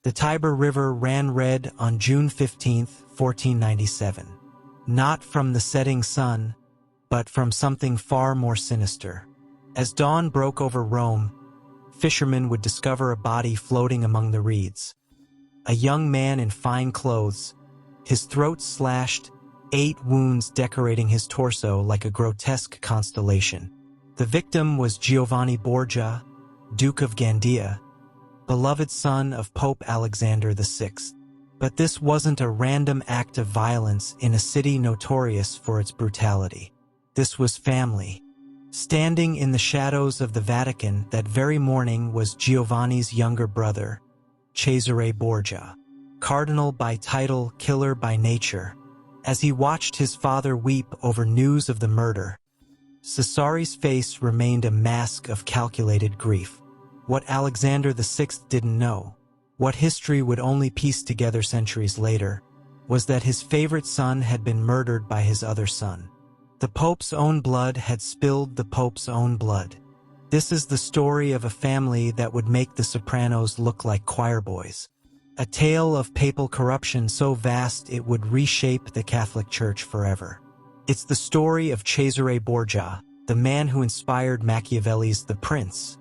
The Tiber River ran red on June 15, 1497. Not from the setting sun, but from something far more sinister. As dawn broke over Rome, fishermen would discover a body floating among the reeds. A young man in fine clothes, his throat slashed, 8 wounds decorating his torso like a grotesque constellation. The victim was Giovanni Borgia, Duke of Gandia, beloved son of Pope Alexander VI. But this wasn't a random act of violence in a city notorious for its brutality. This was family. Standing in the shadows of the Vatican that very morning was Giovanni's younger brother, Cesare Borgia, cardinal by title, killer by nature. As he watched his father weep over news of the murder, Cesare's face remained a mask of calculated grief. What Alexander VI didn't know, what history would only piece together centuries later, was that his favorite son had been murdered by his other son. The Pope's own blood had spilled the Pope's own blood. This is the story of a family that would make the Sopranos look like choir boys. A tale of papal corruption so vast it would reshape the Catholic Church forever. It's the story of Cesare Borgia, the man who inspired Machiavelli's The Prince,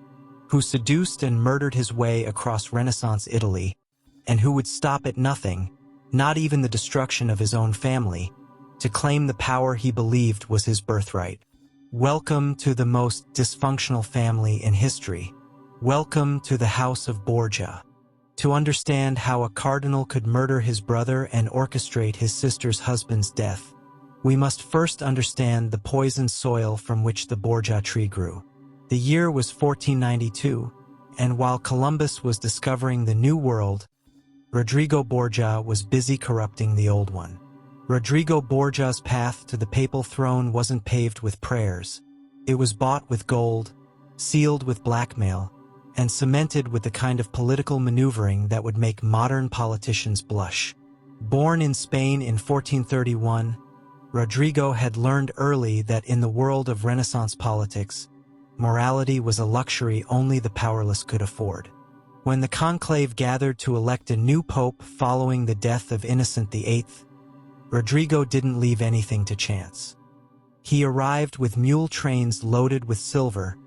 who seduced and murdered his way across Renaissance Italy, and who would stop at nothing, not even the destruction of his own family, to claim the power he believed was his birthright. Welcome to the most dysfunctional family in history. Welcome to the House of Borgia. To understand how a cardinal could murder his brother and orchestrate his sister's husband's death, we must first understand the poisoned soil from which the Borgia tree grew. The year was 1492, and while Columbus was discovering the New World, Rodrigo Borgia was busy corrupting the old one. Rodrigo Borgia's path to the papal throne wasn't paved with prayers. It was bought with gold, sealed with blackmail, and cemented with the kind of political maneuvering that would make modern politicians blush. Born in Spain in 1431, Rodrigo had learned early that in the world of Renaissance politics, morality was a luxury only the powerless could afford. When the conclave gathered to elect a new pope following the death of Innocent VIII, Rodrigo didn't leave anything to chance. He arrived with mule trains loaded with silver,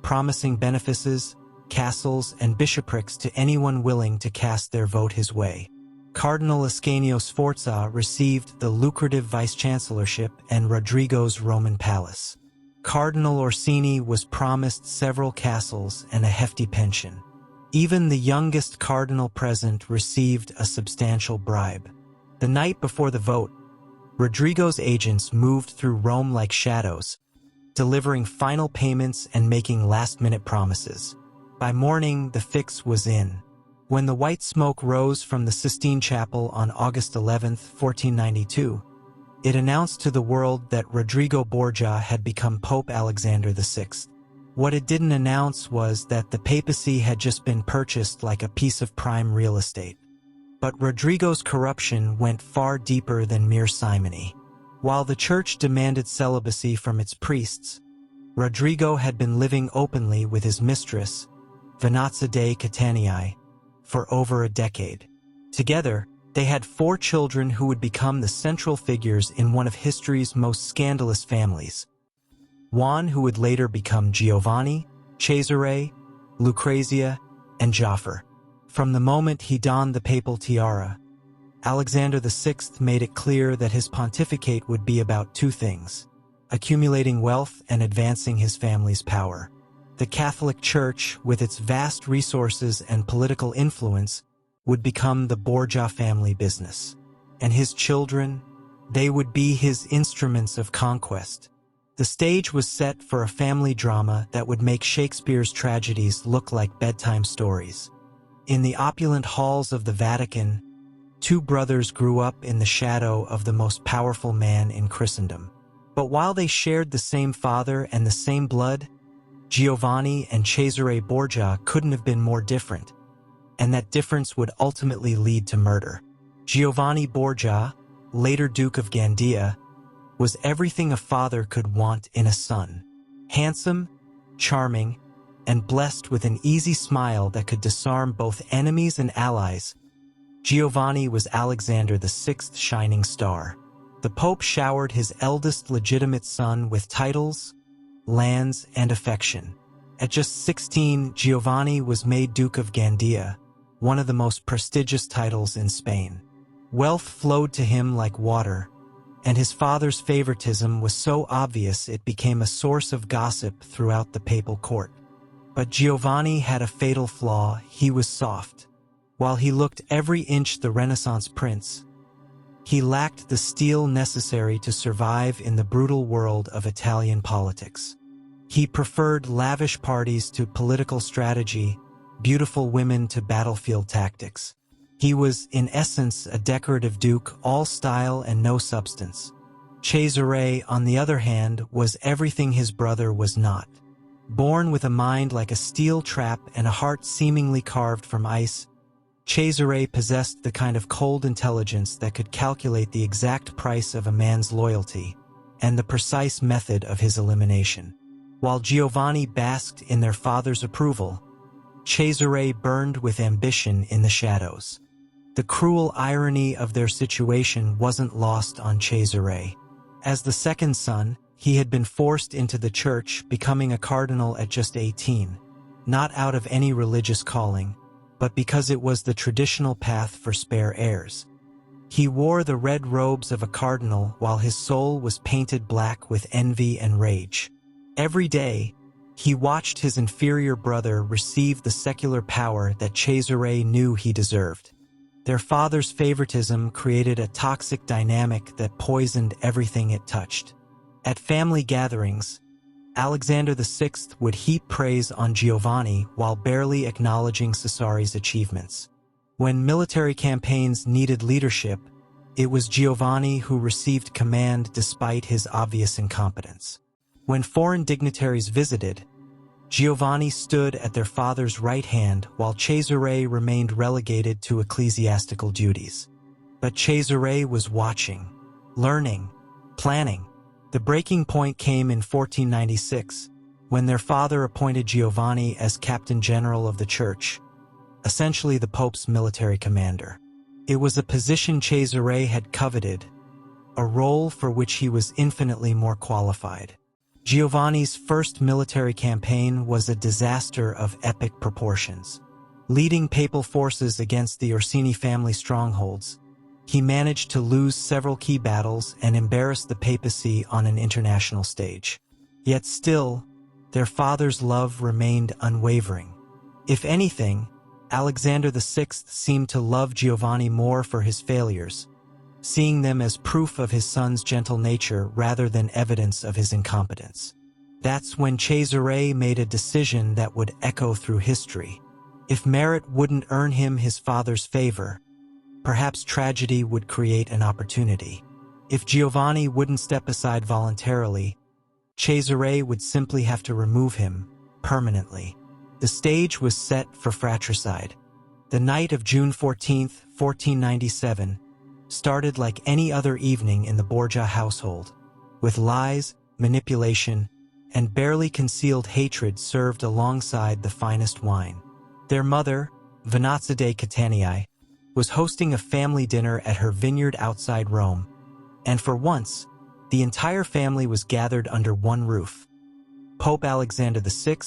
promising benefices, castles, and bishoprics to anyone willing to cast their vote his way. Cardinal Ascanio Sforza received the lucrative vice-chancellorship and Rodrigo's Roman palace. Cardinal Orsini was promised several castles and a hefty pension. Even the youngest cardinal present received a substantial bribe. The night before the vote, Rodrigo's agents moved through Rome like shadows, delivering final payments and making last-minute promises. By morning, the fix was in. When the white smoke rose from the Sistine Chapel on August 11, 1492, it announced to the world that Rodrigo Borgia had become Pope Alexander VI. What it didn't announce was that the papacy had just been purchased like a piece of prime real estate. But Rodrigo's corruption went far deeper than mere simony. While the church demanded celibacy from its priests, Rodrigo had been living openly with his mistress, Venazia dei Catanii, for over a decade. Together, they had 4 children who would become the central figures in one of history's most scandalous families. Juan, who would later become Giovanni, Cesare, Lucrezia, and Jaffer. From the moment he donned the papal tiara, Alexander VI made it clear that his pontificate would be about 2 things: accumulating wealth and advancing his family's power. The Catholic Church, with its vast resources and political influence, would become the Borgia family business. And his children, they would be his instruments of conquest. The stage was set for a family drama that would make Shakespeare's tragedies look like bedtime stories. In the opulent halls of the Vatican, 2 brothers grew up in the shadow of the most powerful man in Christendom. But while they shared the same father and the same blood, Giovanni and Cesare Borgia couldn't have been more different, and that difference would ultimately lead to murder. Giovanni Borgia, later Duke of Gandia, was everything a father could want in a son. Handsome, charming, and blessed with an easy smile that could disarm both enemies and allies, Giovanni was Alexander VI's shining star. The Pope showered his eldest legitimate son with titles, lands, and affection. At just 16, Giovanni was made Duke of Gandia, one of the most prestigious titles in Spain. Wealth flowed to him like water, and his father's favoritism was so obvious it became a source of gossip throughout the papal court. But Giovanni had a fatal flaw: he was soft. While he looked every inch the Renaissance prince, he lacked the steel necessary to survive in the brutal world of Italian politics. He preferred lavish parties to political strategy, beautiful women to battlefield tactics. He was, in essence, a decorative duke, all style and no substance. Cesare, on the other hand, was everything his brother was not. Born with a mind like a steel trap and a heart seemingly carved from ice, Cesare possessed the kind of cold intelligence that could calculate the exact price of a man's loyalty and the precise method of his elimination. While Giovanni basked in their father's approval, Cesare burned with ambition in the shadows. The cruel irony of their situation wasn't lost on Cesare. As the second son, he had been forced into the church, becoming a cardinal at just 18, not out of any religious calling, but because it was the traditional path for spare heirs. He wore the red robes of a cardinal while his soul was painted black with envy and rage. Every day, he watched his inferior brother receive the secular power that Cesare knew he deserved. Their father's favoritism created a toxic dynamic that poisoned everything it touched. At family gatherings, Alexander VI would heap praise on Giovanni while barely acknowledging Cesare's achievements. When military campaigns needed leadership, it was Giovanni who received command despite his obvious incompetence. When foreign dignitaries visited, Giovanni stood at their father's right hand while Cesare remained relegated to ecclesiastical duties. But Cesare was watching, learning, planning. The breaking point came in 1496, when their father appointed Giovanni as captain general of the church, essentially the Pope's military commander. It was a position Cesare had coveted, a role for which he was infinitely more qualified. Giovanni's first military campaign was a disaster of epic proportions. Leading papal forces against the Orsini family strongholds, he managed to lose several key battles and embarrass the papacy on an international stage. Yet still, their father's love remained unwavering. If anything, Alexander VI seemed to love Giovanni more for his failures, seeing them as proof of his son's gentle nature rather than evidence of his incompetence. That's when Cesare made a decision that would echo through history. If merit wouldn't earn him his father's favor, perhaps tragedy would create an opportunity. If Giovanni wouldn't step aside voluntarily, Cesare would simply have to remove him permanently. The stage was set for fratricide. The night of June 14, 1497, started like any other evening in the Borgia household, with lies, manipulation, and barely concealed hatred served alongside the finest wine. Their mother, Vanazza de Catania, was hosting a family dinner at her vineyard outside Rome, and for once, the entire family was gathered under one roof. Pope Alexander VI,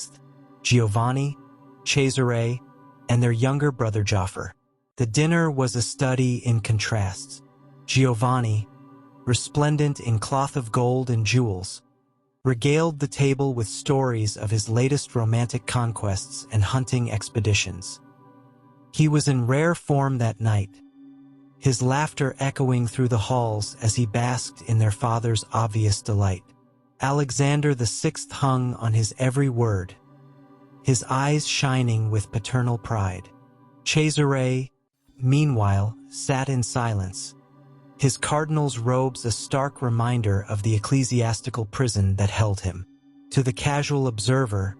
Giovanni, Cesare, and their younger brother Jaffer. The dinner was a study in contrasts. Giovanni, resplendent in cloth of gold and jewels, regaled the table with stories of his latest romantic conquests and hunting expeditions. He was in rare form that night, his laughter echoing through the halls as he basked in their father's obvious delight. Alexander VI hung on his every word, his eyes shining with paternal pride. Cesare, meanwhile, sat in silence, his cardinal's robes a stark reminder of the ecclesiastical prison that held him. To the casual observer,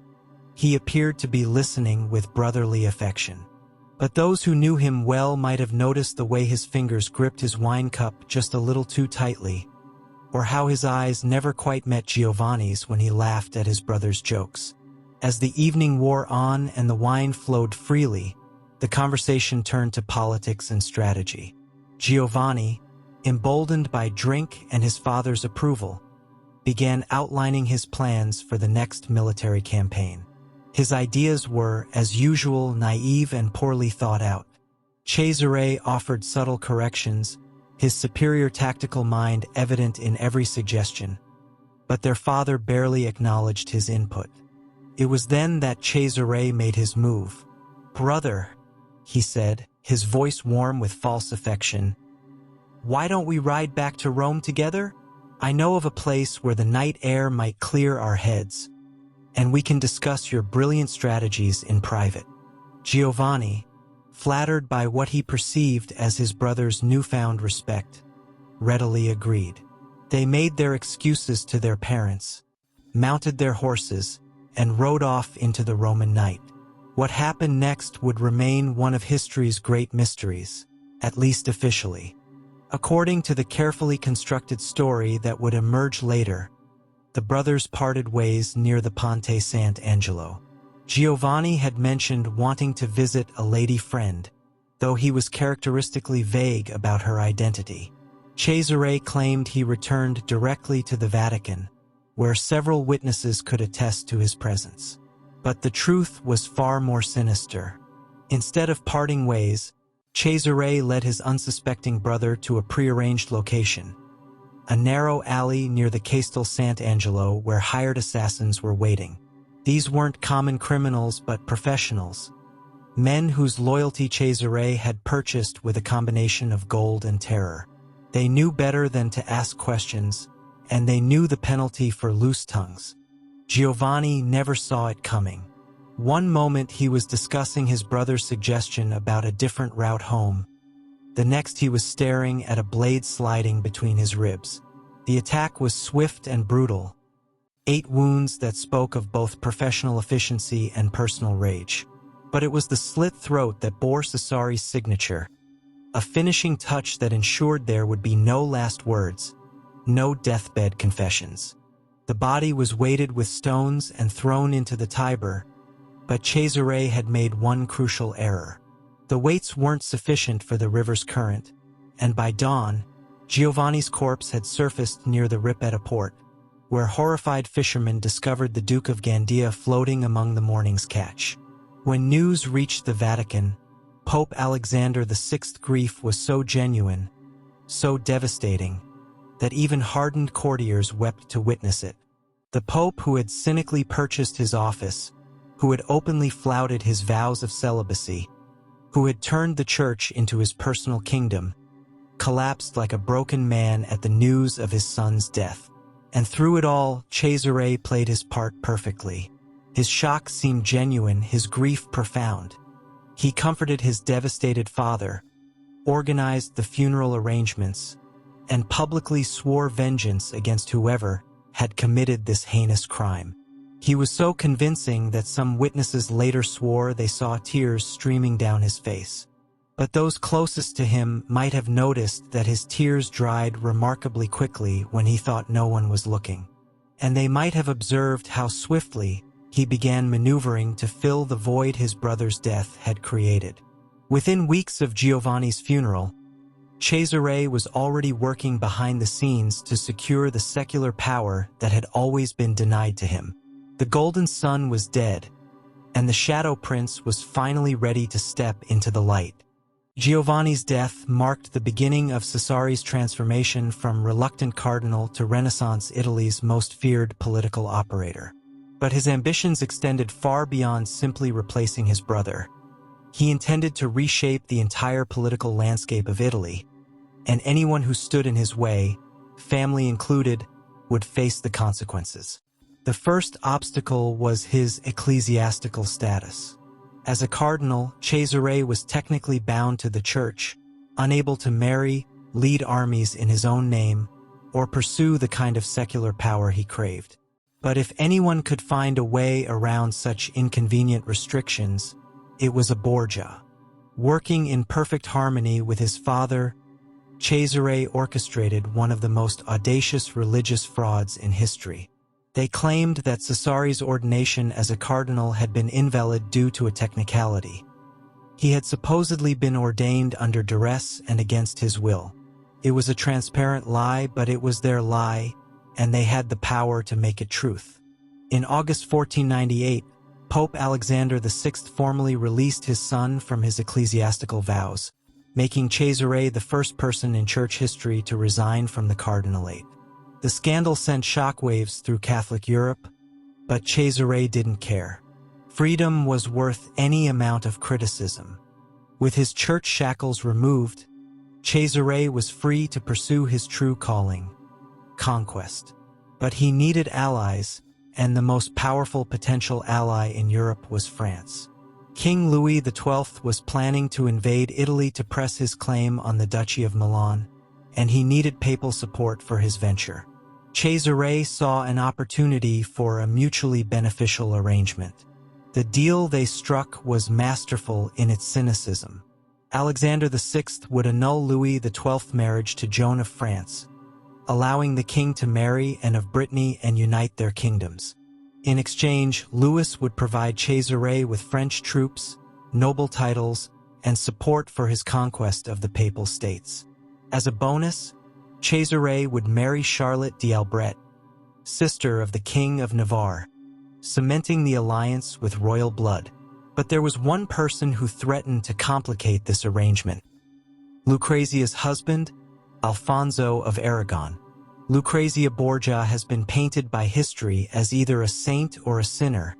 he appeared to be listening with brotherly affection. But those who knew him well might have noticed the way his fingers gripped his wine cup just a little too tightly, or how his eyes never quite met Giovanni's when he laughed at his brother's jokes. As the evening wore on and the wine flowed freely, the conversation turned to politics and strategy. Giovanni, emboldened by drink and his father's approval, began outlining his plans for the next military campaign. His ideas were, as usual, naive and poorly thought out. Cesare offered subtle corrections, his superior tactical mind evident in every suggestion, but their father barely acknowledged his input. It was then that Cesare made his move. "Brother," he said, his voice warm with false affection, "why don't we ride back to Rome together? I know of a place where the night air might clear our heads, and we can discuss your brilliant strategies in private." Giovanni, flattered by what he perceived as his brother's newfound respect, readily agreed. They made their excuses to their parents, mounted their horses, and rode off into the Roman night. What happened next would remain one of history's great mysteries, at least officially. According to the carefully constructed story that would emerge later, the brothers parted ways near the Ponte Sant'Angelo. Giovanni had mentioned wanting to visit a lady friend, though he was characteristically vague about her identity. Cesare claimed he returned directly to the Vatican, where several witnesses could attest to his presence. But the truth was far more sinister. Instead of parting ways, Cesare led his unsuspecting brother to a prearranged location, a narrow alley near the Castel Sant'Angelo where hired assassins were waiting. These weren't common criminals but professionals, men whose loyalty Cesare had purchased with a combination of gold and terror. They knew better than to ask questions, and they knew the penalty for loose tongues. Giovanni never saw it coming. One moment he was discussing his brother's suggestion about a different route home. The next he was staring at a blade sliding between his ribs. The attack was swift and brutal. 8 wounds that spoke of both professional efficiency and personal rage. But it was the slit throat that bore Cesare's signature, a finishing touch that ensured there would be no last words, no deathbed confessions. The body was weighted with stones and thrown into the Tiber, but Cesare had made one crucial error. The weights weren't sufficient for the river's current, and by dawn, Giovanni's corpse had surfaced near the Ripetta port, where horrified fishermen discovered the Duke of Gandia floating among the morning's catch. When news reached the Vatican, Pope Alexander VI's grief was so genuine, so devastating, that even hardened courtiers wept to witness it. The Pope, who had cynically purchased his office, who had openly flouted his vows of celibacy, who had turned the church into his personal kingdom, collapsed like a broken man at the news of his son's death. And through it all, Cesare played his part perfectly. His shock seemed genuine, his grief profound. He comforted his devastated father, organized the funeral arrangements, and publicly swore vengeance against whoever had committed this heinous crime. He was so convincing that some witnesses later swore they saw tears streaming down his face. But those closest to him might have noticed that his tears dried remarkably quickly when he thought no one was looking. And they might have observed how swiftly he began maneuvering to fill the void his brother's death had created. Within weeks of Giovanni's funeral, Cesare was already working behind the scenes to secure the secular power that had always been denied to him. The golden sun was dead, and the shadow prince was finally ready to step into the light. Giovanni's death marked the beginning of Cesare's transformation from reluctant cardinal to Renaissance Italy's most feared political operator. But his ambitions extended far beyond simply replacing his brother. He intended to reshape the entire political landscape of Italy, and anyone who stood in his way, family included, would face the consequences. The first obstacle was his ecclesiastical status. As a cardinal, Cesare was technically bound to the church, unable to marry, lead armies in his own name, or pursue the kind of secular power he craved. But if anyone could find a way around such inconvenient restrictions, it was a Borgia. Working in perfect harmony with his father, Cesare orchestrated one of the most audacious religious frauds in history. They claimed that Cesare's ordination as a cardinal had been invalid due to a technicality. He had supposedly been ordained under duress and against his will. It was a transparent lie, but it was their lie, and they had the power to make it truth. In August 1498, Pope Alexander VI formally released his son from his ecclesiastical vows, making Cesare the first person in church history to resign from the cardinalate. The scandal sent shockwaves through Catholic Europe, but Cesare didn't care. Freedom was worth any amount of criticism. With his church shackles removed, Cesare was free to pursue his true calling, conquest. But he needed allies, and the most powerful potential ally in Europe was France. King Louis XII was planning to invade Italy to press his claim on the Duchy of Milan, and he needed papal support for his venture. Cesare saw an opportunity for a mutually beneficial arrangement. The deal they struck was masterful in its cynicism. Alexander VI would annul Louis XII's marriage to Joan of France, allowing the king to marry Anne of Brittany and unite their kingdoms. In exchange, Louis would provide Cesare with French troops, noble titles, and support for his conquest of the Papal States. As a bonus, Cesare would marry Charlotte d'Albret, sister of the King of Navarre, cementing the alliance with royal blood. But there was one person who threatened to complicate this arrangement: Lucrezia's husband, Alfonso of Aragon. Lucrezia Borgia has been painted by history as either a saint or a sinner,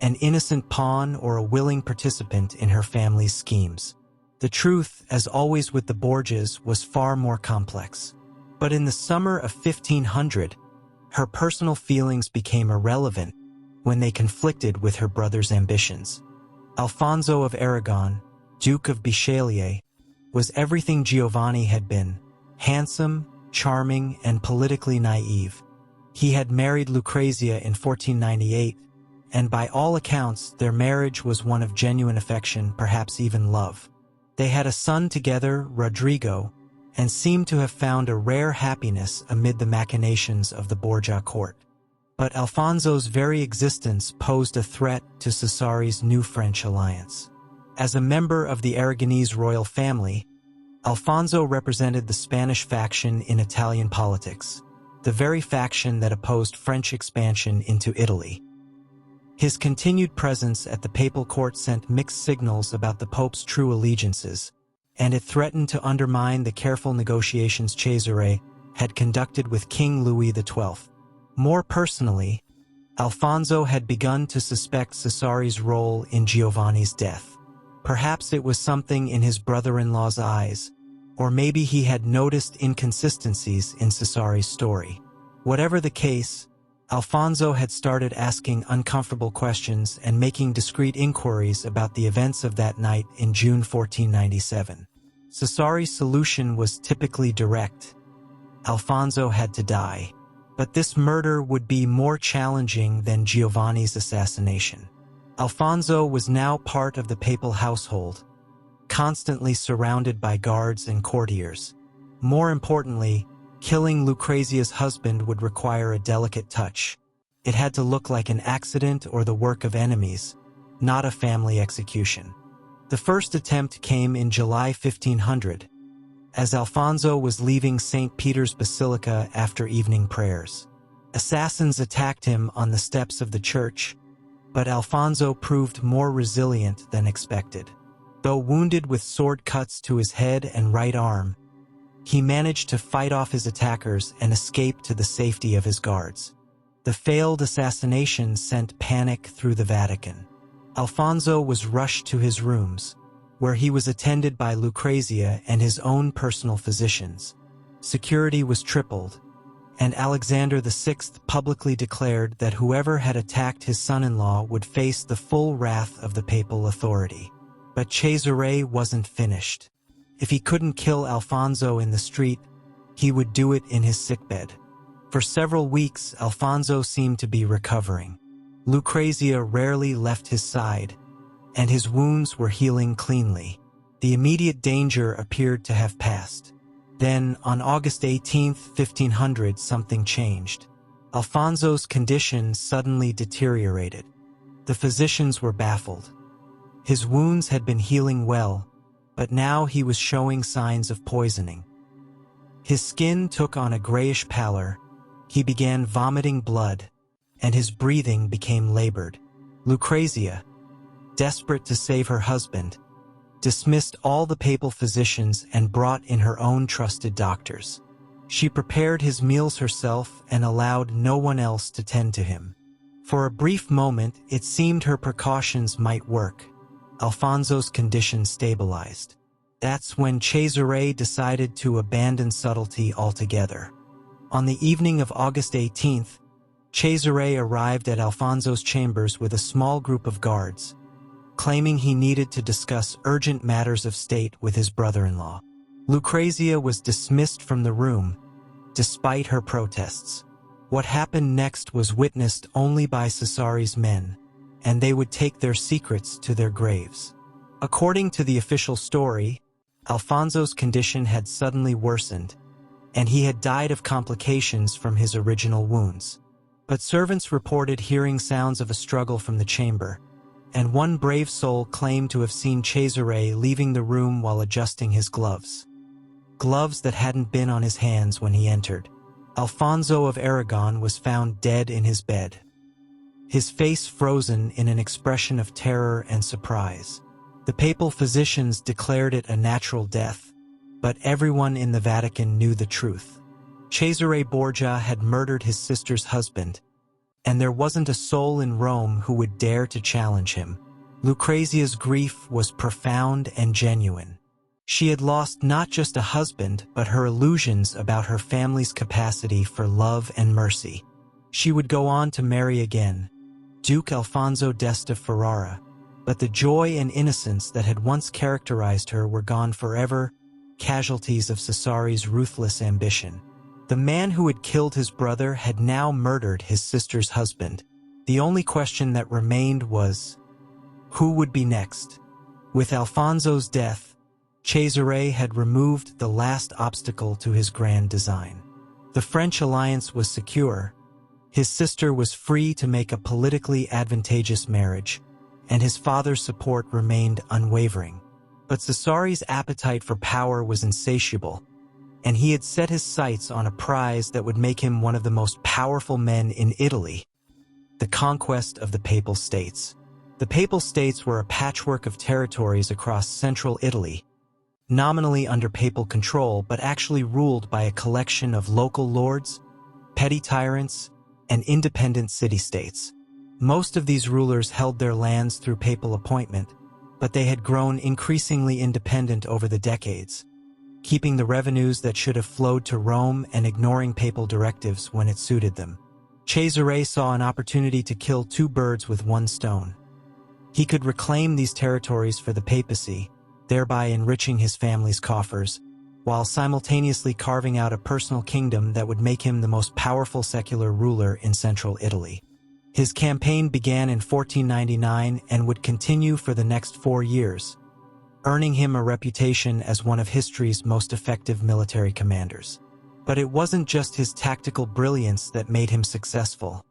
an innocent pawn or a willing participant in her family's schemes. The truth, as always with the Borgias, was far more complex. But in the summer of 1500, her personal feelings became irrelevant when they conflicted with her brother's ambitions. Alfonso of Aragon, Duke of Bouchelier, was everything Giovanni had been: handsome, charming, and politically naive. He had married Lucrezia in 1498, and by all accounts, their marriage was one of genuine affection, perhaps even love. They had a son together, Rodrigo, and seemed to have found a rare happiness amid the machinations of the Borgia court. But Alfonso's very existence posed a threat to Cesare's new French alliance. As a member of the Aragonese royal family, Alfonso represented the Spanish faction in Italian politics, the very faction that opposed French expansion into Italy. His continued presence at the papal court sent mixed signals about the Pope's true allegiances, and it threatened to undermine the careful negotiations Cesare had conducted with King Louis XII. More personally, Alfonso had begun to suspect Cesare's role in Giovanni's death. Perhaps it was something in his brother-in-law's eyes, or maybe he had noticed inconsistencies in Cesare's story. Whatever the case, Alfonso had started asking uncomfortable questions and making discreet inquiries about the events of that night in June 1497. Cesare's solution was typically direct: Alfonso had to die. But this murder would be more challenging than Giovanni's assassination. Alfonso was now part of the papal household, constantly surrounded by guards and courtiers. More importantly, killing Lucrezia's husband would require a delicate touch. It had to look like an accident or the work of enemies, not a family execution. The first attempt came in July 1500, as Alfonso was leaving St. Peter's Basilica after evening prayers. Assassins attacked him on the steps of the church, but Alfonso proved more resilient than expected. Though wounded with sword cuts to his head and right arm, he managed to fight off his attackers and escape to the safety of his guards. The failed assassination sent panic through the Vatican. Alfonso was rushed to his rooms, where he was attended by Lucrezia and his own personal physicians. Security was tripled, and Alexander VI publicly declared that whoever had attacked his son-in-law would face the full wrath of the papal authority. But Cesare wasn't finished. If he couldn't kill Alfonso in the street, he would do it in his sickbed. For several weeks, Alfonso seemed to be recovering. Lucrezia rarely left his side, and his wounds were healing cleanly. The immediate danger appeared to have passed. Then, on August 18, 1500, something changed. Alfonso's condition suddenly deteriorated. The physicians were baffled. His wounds had been healing well, but now he was showing signs of poisoning. His skin took on a grayish pallor, he began vomiting blood, and his breathing became labored. Lucrezia, desperate to save her husband, dismissed all the papal physicians and brought in her own trusted doctors. She prepared his meals herself and allowed no one else to tend to him. For a brief moment, it seemed her precautions might work. Alfonso's condition stabilized. That's when Cesare decided to abandon subtlety altogether. On the evening of August 18th, Cesare arrived at Alfonso's chambers with a small group of guards, claiming he needed to discuss urgent matters of state with his brother-in-law. Lucrezia was dismissed from the room, despite her protests. What happened next was witnessed only by Cesare's men, and they would take their secrets to their graves. According to the official story, Alfonso's condition had suddenly worsened, and he had died of complications from his original wounds. But servants reported hearing sounds of a struggle from the chamber, and one brave soul claimed to have seen Cesare leaving the room while adjusting his gloves. Gloves that hadn't been on his hands when he entered. Alfonso of Aragon was found dead in his bed, his face frozen in an expression of terror and surprise. The papal physicians declared it a natural death, but everyone in the Vatican knew the truth. Cesare Borgia had murdered his sister's husband, and there wasn't a soul in Rome who would dare to challenge him. Lucrezia's grief was profound and genuine. She had lost not just a husband, but her illusions about her family's capacity for love and mercy. She would go on to marry again, Duke Alfonso d'Este Ferrara, but the joy and innocence that had once characterized her were gone forever, casualties of Cesare's ruthless ambition. The man who had killed his brother had now murdered his sister's husband. The only question that remained was, who would be next? With Alfonso's death, Cesare had removed the last obstacle to his grand design. The French alliance was secure, his sister was free to make a politically advantageous marriage, and his father's support remained unwavering. But Cesare's appetite for power was insatiable, and he had set his sights on a prize that would make him one of the most powerful men in Italy: the conquest of the Papal States. The Papal States were a patchwork of territories across central Italy, nominally under papal control but actually ruled by a collection of local lords, petty tyrants, and independent city-states. Most of these rulers held their lands through papal appointment, but they had grown increasingly independent over the decades, keeping the revenues that should have flowed to Rome and ignoring papal directives when it suited them. Cesare saw an opportunity to kill two birds with one stone. He could reclaim these territories for the papacy, thereby enriching his family's coffers, while simultaneously carving out a personal kingdom that would make him the most powerful secular ruler in central Italy. His campaign began in 1499 and would continue for the next 4 years, earning him a reputation as one of history's most effective military commanders. But it wasn't just his tactical brilliance that made him successful.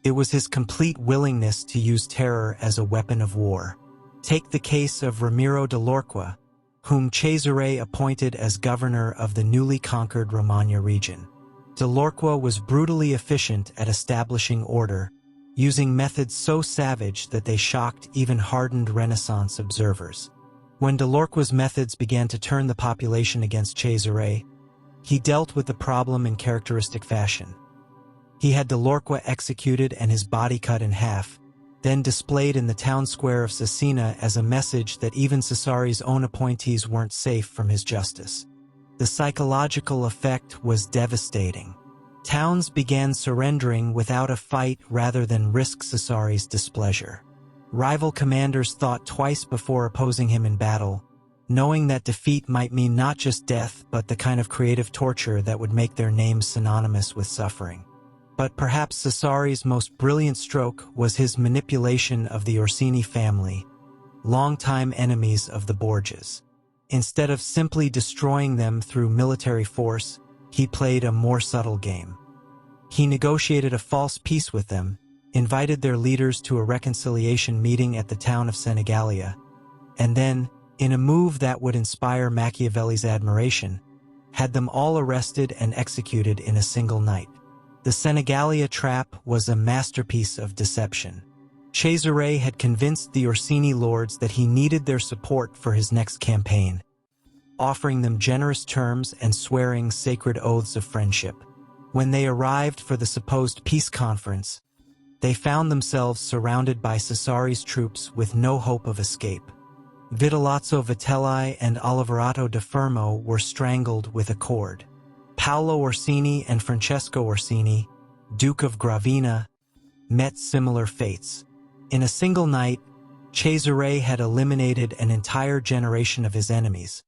It was his complete willingness to use terror as a weapon of war. Take the case of Ramiro de Lorca, whom Cesare appointed as governor of the newly conquered Romagna region. De Lorca was brutally efficient at establishing order, using methods so savage that they shocked even hardened Renaissance observers. When de Lorca's methods began to turn the population against Cesare, he dealt with the problem in characteristic fashion. He had de Lorca executed and his body cut in half, then displayed in the town square of Cesena as a message that even Cesare's own appointees weren't safe from his justice. The psychological effect was devastating. Towns began surrendering without a fight rather than risk Cesare's displeasure. Rival commanders thought twice before opposing him in battle, knowing that defeat might mean not just death but the kind of creative torture that would make their names synonymous with suffering. But perhaps Cesare's most brilliant stroke was his manipulation of the Orsini family, longtime enemies of the Borgias. Instead of simply destroying them through military force, he played a more subtle game. He negotiated a false peace with them, invited their leaders to a reconciliation meeting at the town of Senigallia, and then, in a move that would inspire Machiavelli's admiration, had them all arrested and executed in a single night. The Senigallia trap was a masterpiece of deception. Cesare had convinced the Orsini lords that he needed their support for his next campaign, offering them generous terms and swearing sacred oaths of friendship. When they arrived for the supposed peace conference, they found themselves surrounded by Cesare's troops with no hope of escape. Vitellozzo Vitelli and Oliverato da Fermo were strangled with a cord. Paolo Orsini and Francesco Orsini, Duke of Gravina, met similar fates. In a single night, Cesare had eliminated an entire generation of his enemies,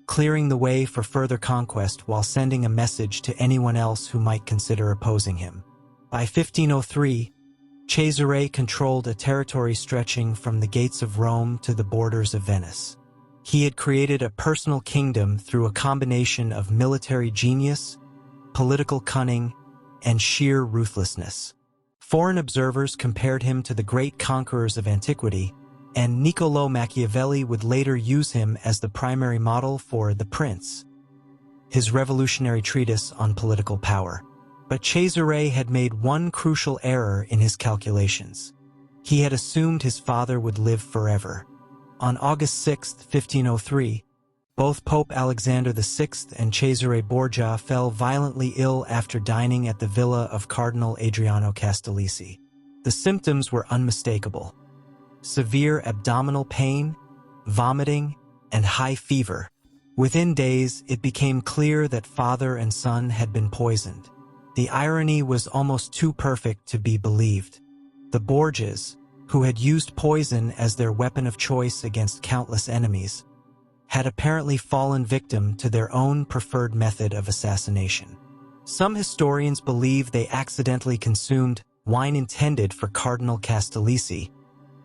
clearing the way for further conquest while sending a message to anyone else who might consider opposing him. By 1503, Cesare controlled a territory stretching from the gates of Rome to the borders of Venice. He had created a personal kingdom through a combination of military genius, political cunning, and sheer ruthlessness. Foreign observers compared him to the great conquerors of antiquity, and Niccolò Machiavelli would later use him as the primary model for The Prince, his revolutionary treatise on political power. But Cesare had made one crucial error in his calculations. He had assumed his father would live forever. On August 6, 1503, both Pope Alexander VI and Cesare Borgia fell violently ill after dining at the villa of Cardinal Adriano Castellisi. The symptoms were unmistakable: severe abdominal pain, vomiting, and high fever. Within days, it became clear that father and son had been poisoned. The irony was almost too perfect to be believed. The Borgias, who had used poison as their weapon of choice against countless enemies, had apparently fallen victim to their own preferred method of assassination. Some historians believe they accidentally consumed wine intended for Cardinal Castellisi,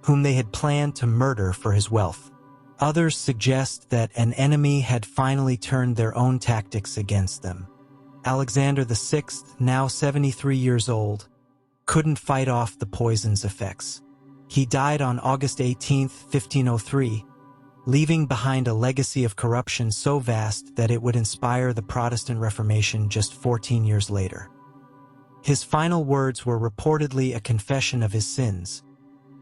whom they had planned to murder for his wealth. Others suggest that an enemy had finally turned their own tactics against them. Alexander VI, now 73 years old, couldn't fight off the poison's effects. He died on August 18, 1503, leaving behind a legacy of corruption so vast that it would inspire the Protestant Reformation just 14 years later. His final words were reportedly a confession of his sins,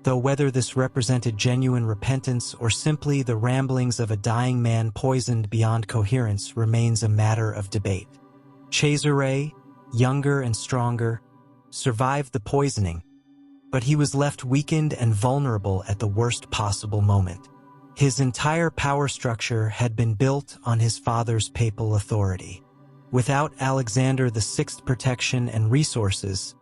though whether this represented genuine repentance or simply the ramblings of a dying man poisoned beyond coherence remains a matter of debate. Cesare, younger and stronger, survived the poisoning, but he was left weakened and vulnerable at the worst possible moment. His entire power structure had been built on his father's papal authority. Without Alexander VI's protection and resources,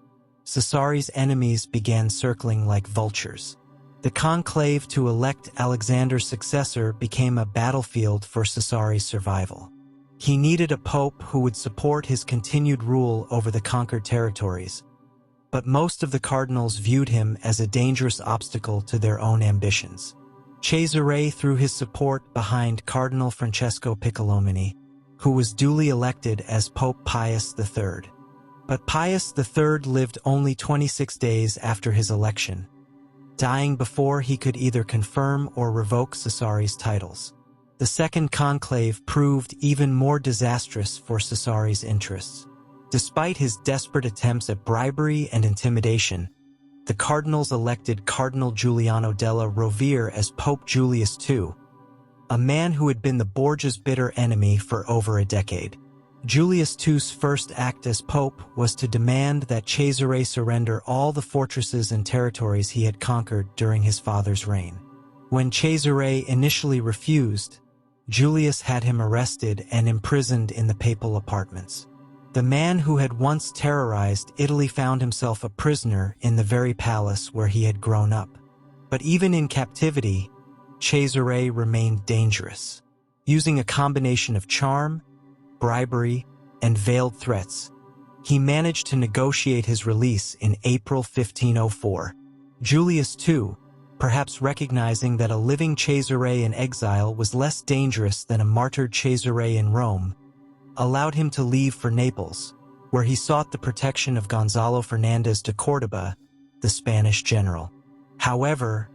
Cesare's enemies began circling like vultures. The conclave to elect Alexander's successor became a battlefield for Cesare's survival. He needed a pope who would support his continued rule over the conquered territories, but most of the cardinals viewed him as a dangerous obstacle to their own ambitions. Cesare threw his support behind Cardinal Francesco Piccolomini, who was duly elected as Pope Pius III. But Pius III lived only 26 days after his election, dying before he could either confirm or revoke Cesare's titles. The Second Conclave proved even more disastrous for Cesare's interests. Despite his desperate attempts at bribery and intimidation, the cardinals elected Cardinal Giuliano della Rovere as Pope Julius II, a man who had been the Borgias' bitter enemy for over a decade. Julius II's first act as pope was to demand that Cesare surrender all the fortresses and territories he had conquered during his father's reign. When Cesare initially refused, Julius had him arrested and imprisoned in the papal apartments. The man who had once terrorized Italy found himself a prisoner in the very palace where he had grown up. But even in captivity, Cesare remained dangerous. Using a combination of charm, bribery, and veiled threats, he managed to negotiate his release in April 1504. Julius II, perhaps recognizing that a living Cesare in exile was less dangerous than a martyred Cesare in Rome, allowed him to leave for Naples, where he sought the protection of Gonzalo Fernández de Córdoba, the Spanish general. However,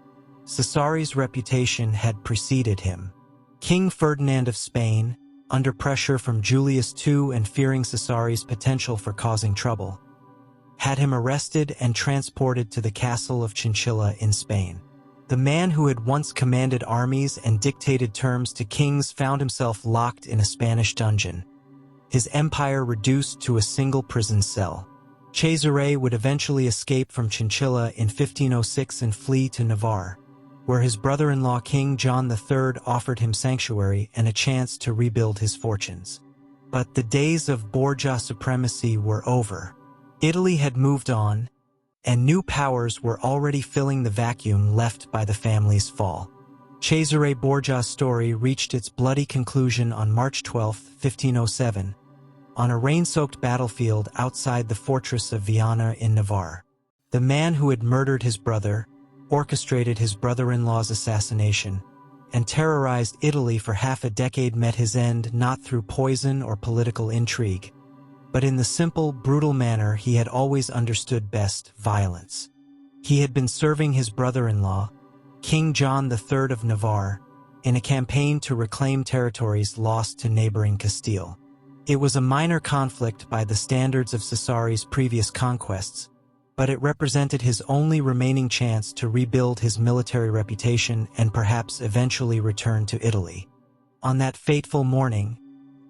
Cesare's reputation had preceded him. King Ferdinand of Spain, under pressure from Julius II and fearing Cesare's potential for causing trouble, had him arrested and transported to the castle of Chinchilla in Spain. The man who had once commanded armies and dictated terms to kings found himself locked in a Spanish dungeon, his empire reduced to a single prison cell. Cesare would eventually escape from Chinchilla in 1506 and flee to Navarre, where his brother-in-law King John III offered him sanctuary and a chance to rebuild his fortunes. But the days of Borgia supremacy were over. Italy had moved on, and new powers were already filling the vacuum left by the family's fall. Cesare Borgia's story reached its bloody conclusion on March 12, 1507, on a rain-soaked battlefield outside the fortress of Viana in Navarre. The man who had murdered his brother, orchestrated his brother-in-law's assassination, and terrorized Italy for half a decade met his end not through poison or political intrigue, but in the simple, brutal manner he had always understood best: violence. He had been serving his brother-in-law, King John III of Navarre, in a campaign to reclaim territories lost to neighboring Castile. It was a minor conflict by the standards of Cesare's previous conquests, but it represented his only remaining chance to rebuild his military reputation and perhaps eventually return to Italy. On that fateful morning,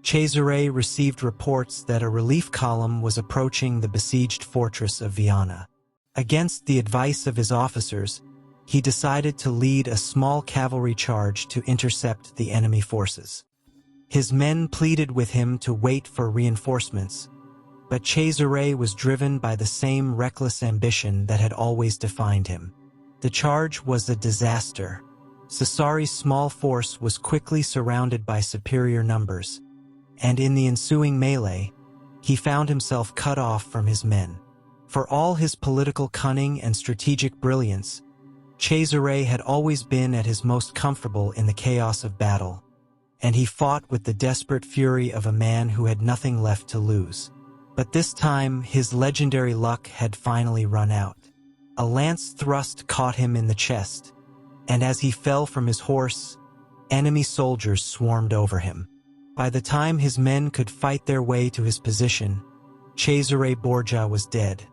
Cesare received reports that a relief column was approaching the besieged fortress of Viana. Against the advice of his officers, he decided to lead a small cavalry charge to intercept the enemy forces. His men pleaded with him to wait for reinforcements, but Cesare was driven by the same reckless ambition that had always defined him. The charge was a disaster. Cesare's small force was quickly surrounded by superior numbers, and in the ensuing melee, he found himself cut off from his men. For all his political cunning and strategic brilliance, Cesare had always been at his most comfortable in the chaos of battle, and he fought with the desperate fury of a man who had nothing left to lose. But this time, his legendary luck had finally run out. A lance thrust caught him in the chest, and as he fell from his horse, enemy soldiers swarmed over him. By the time his men could fight their way to his position, Cesare Borgia was dead,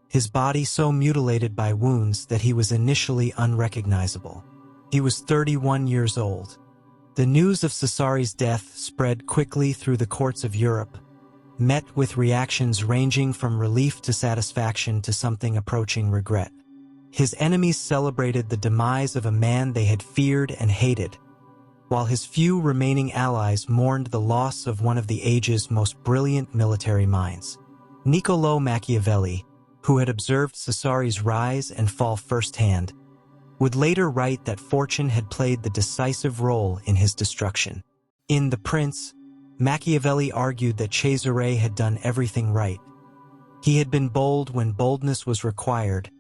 his body so mutilated by wounds that he was initially unrecognizable. He was 31 years old. The news of Cesare's death spread quickly through the courts of Europe, met with reactions ranging from relief to satisfaction to something approaching regret. His enemies celebrated the demise of a man they had feared and hated, while his few remaining allies mourned the loss of one of the age's most brilliant military minds. Niccolò Machiavelli, who had observed Cesare's rise and fall firsthand, would later write that fortune had played the decisive role in his destruction. In The Prince, Machiavelli argued that Cesare had done everything right. He had been bold when boldness was required,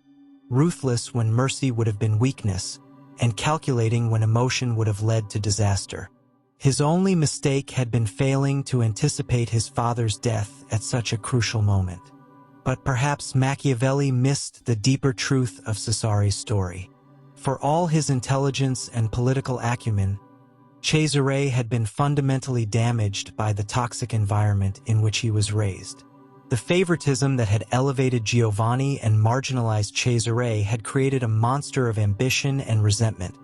ruthless when mercy would have been weakness, and calculating when emotion would have led to disaster. His only mistake had been failing to anticipate his father's death at such a crucial moment. But perhaps Machiavelli missed the deeper truth of Cesare's story. For all his intelligence and political acumen, Cesare had been fundamentally damaged by the toxic environment in which he was raised. The favoritism that had elevated Giovanni and marginalized Cesare had created a monster of ambition and resentment,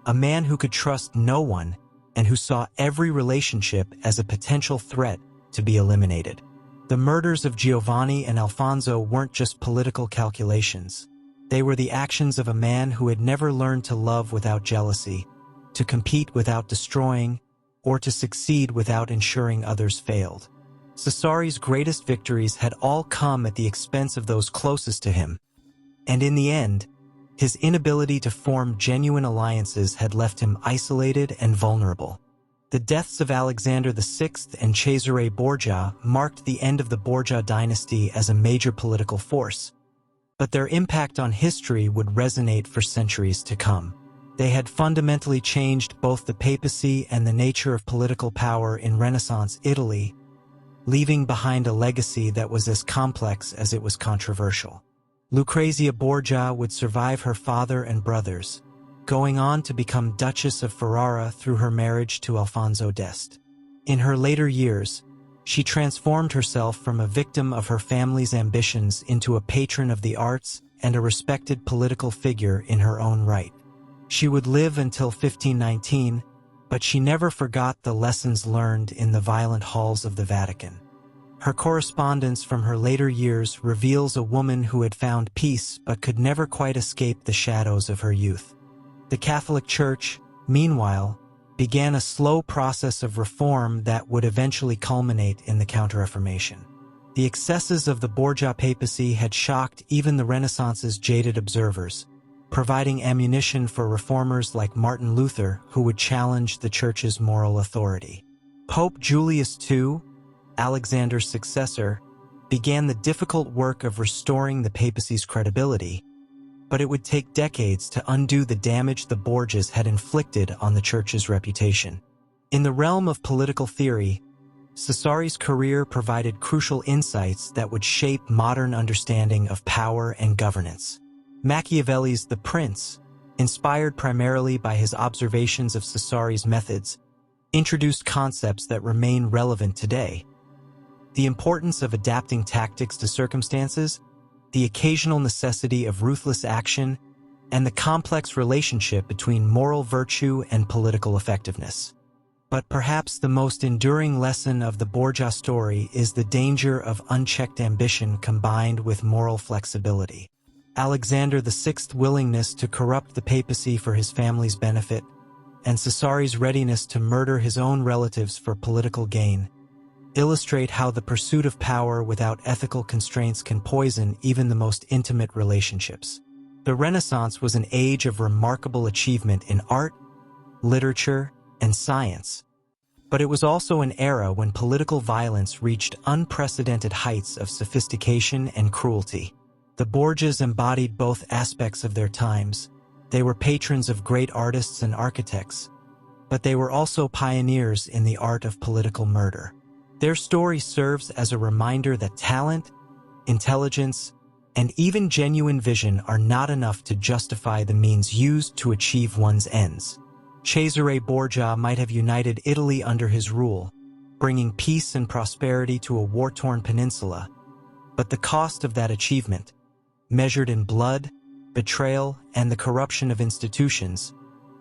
a man who could trust no one and who saw every relationship as a potential threat to be eliminated. The murders of Giovanni and Alfonso weren't just political calculations. They were the actions of a man who had never learned to love without jealousy, to compete without destroying, or to succeed without ensuring others failed. Cesare's greatest victories had all come at the expense of those closest to him, and in the end, his inability to form genuine alliances had left him isolated and vulnerable. The deaths of Alexander VI and Cesare Borgia marked the end of the Borgia dynasty as a major political force, but their impact on history would resonate for centuries to come. They had fundamentally changed both the papacy and the nature of political power in Renaissance Italy, leaving behind a legacy that was as complex as it was controversial. Lucrezia Borgia would survive her father and brothers, going on to become Duchess of Ferrara through her marriage to Alfonso d'Este. In her later years, she transformed herself from a victim of her family's ambitions into a patron of the arts and a respected political figure in her own right. She would live until 1519, but she never forgot the lessons learned in the violent halls of the Vatican. Her correspondence from her later years reveals a woman who had found peace but could never quite escape the shadows of her youth. The Catholic Church, meanwhile, began a slow process of reform that would eventually culminate in the Counter-Reformation. The excesses of the Borgia papacy had shocked even the Renaissance's jaded observers, providing ammunition for reformers like Martin Luther, who would challenge the Church's moral authority. Pope Julius II, Alexander's successor, began the difficult work of restoring the papacy's credibility, but it would take decades to undo the damage the Borgias had inflicted on the Church's reputation. In the realm of political theory, Cesare's career provided crucial insights that would shape modern understanding of power and governance. Machiavelli's The Prince, inspired primarily by his observations of Cesare's methods, introduced concepts that remain relevant today. The importance of adapting tactics to circumstances, the occasional necessity of ruthless action, and the complex relationship between moral virtue and political effectiveness. But perhaps the most enduring lesson of the Borgia story is the danger of unchecked ambition combined with moral flexibility. Alexander VI's willingness to corrupt the papacy for his family's benefit, and Cesare's readiness to murder his own relatives for political gain, illustrate how the pursuit of power without ethical constraints can poison even the most intimate relationships. The Renaissance was an age of remarkable achievement in art, literature, and science, but it was also an era when political violence reached unprecedented heights of sophistication and cruelty. The Borgias embodied both aspects of their times. They were patrons of great artists and architects, but they were also pioneers in the art of political murder. Their story serves as a reminder that talent, intelligence, and even genuine vision are not enough to justify the means used to achieve one's ends. Cesare Borgia might have united Italy under his rule, bringing peace and prosperity to a war-torn peninsula, but the cost of that achievement, measured in blood, betrayal, and the corruption of institutions,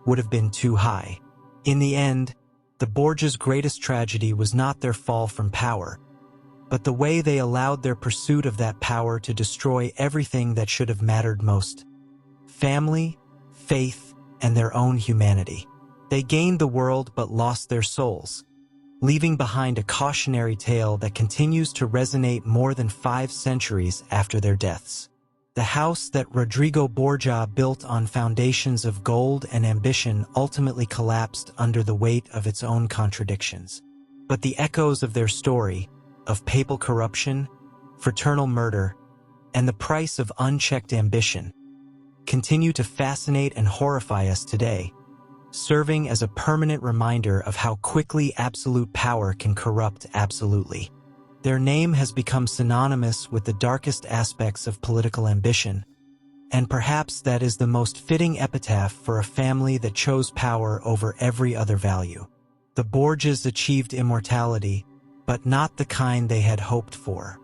would have been too high. In the end, the Borgias' greatest tragedy was not their fall from power, but the way they allowed their pursuit of that power to destroy everything that should have mattered most: family, faith, and their own humanity. They gained the world but lost their souls, leaving behind a cautionary tale that continues to resonate more than 5 centuries after their deaths. The house that Rodrigo Borgia built on foundations of gold and ambition ultimately collapsed under the weight of its own contradictions. But the echoes of their story, of papal corruption, fraternal murder, and the price of unchecked ambition, continue to fascinate and horrify us today, serving as a permanent reminder of how quickly absolute power can corrupt absolutely. Their name has become synonymous with the darkest aspects of political ambition, and perhaps that is the most fitting epitaph for a family that chose power over every other value. The Borgias achieved immortality, but not the kind they had hoped for.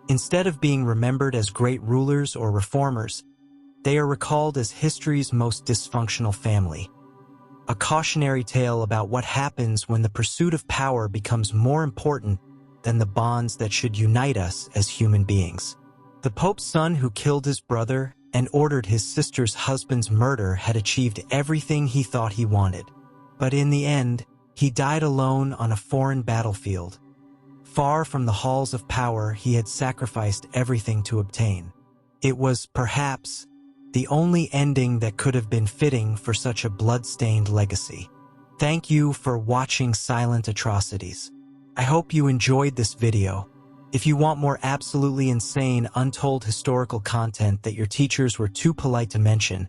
Instead of being remembered as great rulers or reformers, they are recalled as history's most dysfunctional family. A cautionary tale about what happens when the pursuit of power becomes more important than the bonds that should unite us as human beings. The Pope's son who killed his brother and ordered his sister's husband's murder had achieved everything he thought he wanted. But in the end, he died alone on a foreign battlefield. Far from the halls of power he had sacrificed everything to obtain. It was, perhaps, the only ending that could have been fitting for such a blood-stained legacy. Thank you for watching Silent Atrocities. I hope you enjoyed this video. If you want more absolutely insane, untold historical content that your teachers were too polite to mention,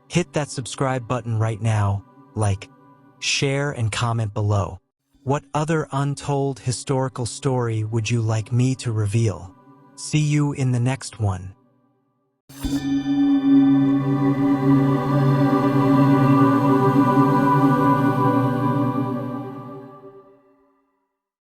hit that subscribe button right now, like, share, and comment below. What other untold historical story would you like me to reveal? See you in the next one.